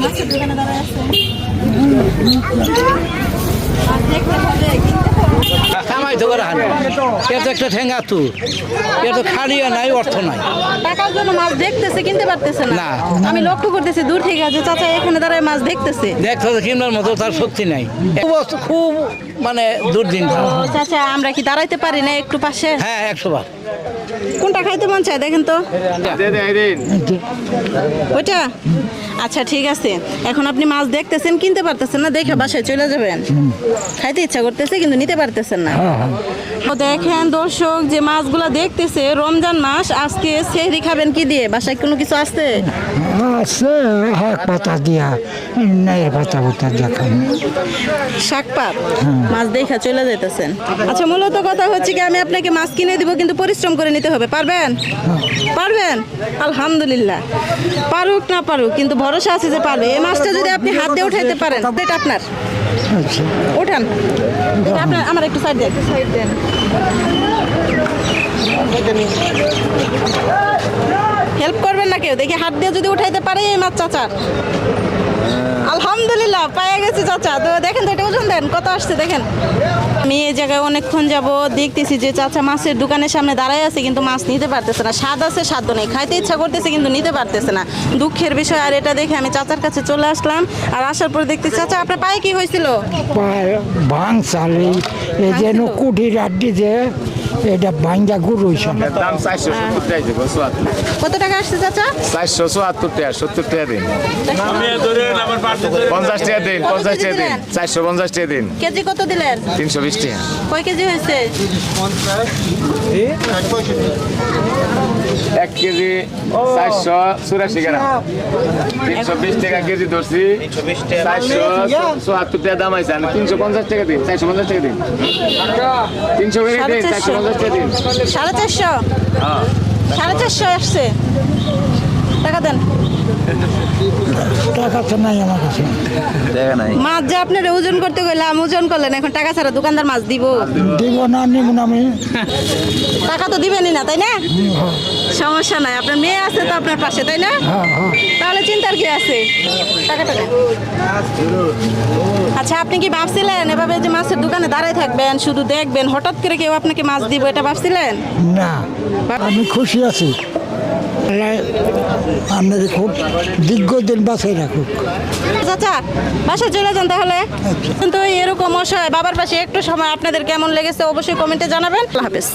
মাছের দোকানে দাঁড়ায় আছে। কামাই তো করা হয় এত একটা ঠেঙ্গা তো এত খালিয়া নাই, অর্থ নাই। টাকার জন্য মাছ দেখতেছে, কিনতে পারতেছে না। না। আমি লক্ষ্য করতেছি দূর থেকে যে চাচা এখানে দাঁড়ায় মাছ দেখতেছে। দেখতে কিনবার মতো তার শক্তি নাই, খুব মানে দুর্দিন। চাচা আমরা কি দাঁড়াইতে পারি না একটু পাশে? হ্যাঁ, 100 বার। কোনটা খাইতে মন চায় দেখেন তো। ওইটা আচ্ছা ঠিক আছে। এখন আপনি মাছ দেখতেছেন, কিনতে পারতেছেন না, দেখে বাসায় চলে যাবেন। খাইতে ইচ্ছা করতেছে কিন্তু নিতে পারতেছেন না। তো দেখেন দর্শক, যে মাছগুলা দেখতেছে, রমজান মাস, আজকে সেহরি খাবেন কি দিয়ে? বাসায় কোনো কিছু আছে? আছে পাতা দিয়া, পাতা পাতা দিয়া খাই। শাক পাত মাছ দেখা চলে যাইতেছেন। আচ্ছা মূলত কথা হচ্ছে কি, আমি আপনাকে মাছ কিনে দিব কিন্তু পরিশ্রম করে নিতে হবে। পারবেন? পারবেন? আলহামদুলিল্লাহ। পারুক না পারুক কিন্তু ভরসা আছে যে পারবে। এই মাছটা যদি আপনি হাত দিয়ে উঠাইতে পারেন, এটা আপনার। উঠান, আপনার। আমার একটু সাইড দেন, সাইড দেন। হেল্প করবেন না কেউ? দেখি হাত দিয়ে যদি উঠাইতে পারে এই মাছ চাচার। আলহামদুলিল্লাহ পেয়ে গেছি চাচা। তো দেখেন তো, এটা ওজন দেন কত আসছে দেখেন। আমি এই জায়গায় অনেকক্ষণ যাব দেখতেছি যে চাচা মাছের দোকানের সামনে দাঁড়ায় আছে কিন্তু মাছ নিতে পারতেছে না। স্বাদ আছে, সাধ্য নেই। খাইতে ইচ্ছা করতেছে কিন্তু নিতে পারতেছে না। দুঃখের বিষয়। আর এটা দেখে আমি চাচার কাছে চলে আসলাম। আর আসার পর দেখতেছি, চাচা আপনার পায়ে কি হয়েছিল? ভাঙ চালি এই যেন কুঠির আড্ডি যে এটা ভাঙ্গা গুড় হয়েছে। দাম 470 টাকা দিব। কত টাকা আসছে চাচা? 474 টাকা, 70 টাকা দিন। 50 টাকা দিন, 50 টাকা দিন, 450 টাকা দিন। কেজি কত দিলেন? 320 টাকা। কয় কেজি হয়েছে? 1 কেজি 484 গ্রাম, 320 টাকা কেজি ধরছি। 474 টাকা দাম আছে। 350 টাকা দিন, 450 টাকা দিন, 300 করে দিন, 450 টাকা দিন। 450? 450 আসছে। টাকা দেন। টাকা তো নাই আমার কাছে। মাছ যে আপনার ওজন করতে গেলাম, ওজন করলেন, এখন টাকা ছাড়া দোকানদার মাছ দিব? দিব না, নিব না আমি। টাকা তো দিবেনই না, তাই না? সমস্যা নাই, আপনার মেয়ে আছে তো আপনার পাশে, তাই না? তাহলে চিন্তার কি আছে? টাকাটা দেন। আচ্ছা আপনি কি ভাবছিলেন এভাবে যে মাছের দোকানে দাঁড়ায় থাকবেন, শুধু দেখবেন, হঠাৎ করে কেউ আপনাকে মাছ দিব, এটা ভাবছিলেন? না, আমি খুশি আছি। আপনাকে খুব দীর্ঘদিন বাঁচাই রাখুক। চাচা বাসায় চলে যান তাহলে। কিন্তু এরকম অসহায় বাবার পাশে একটু সময় আপনাদের কেমন লেগেছে অবশ্যই কমেন্টে জানাবেন। আল্লাহ হাফেজ।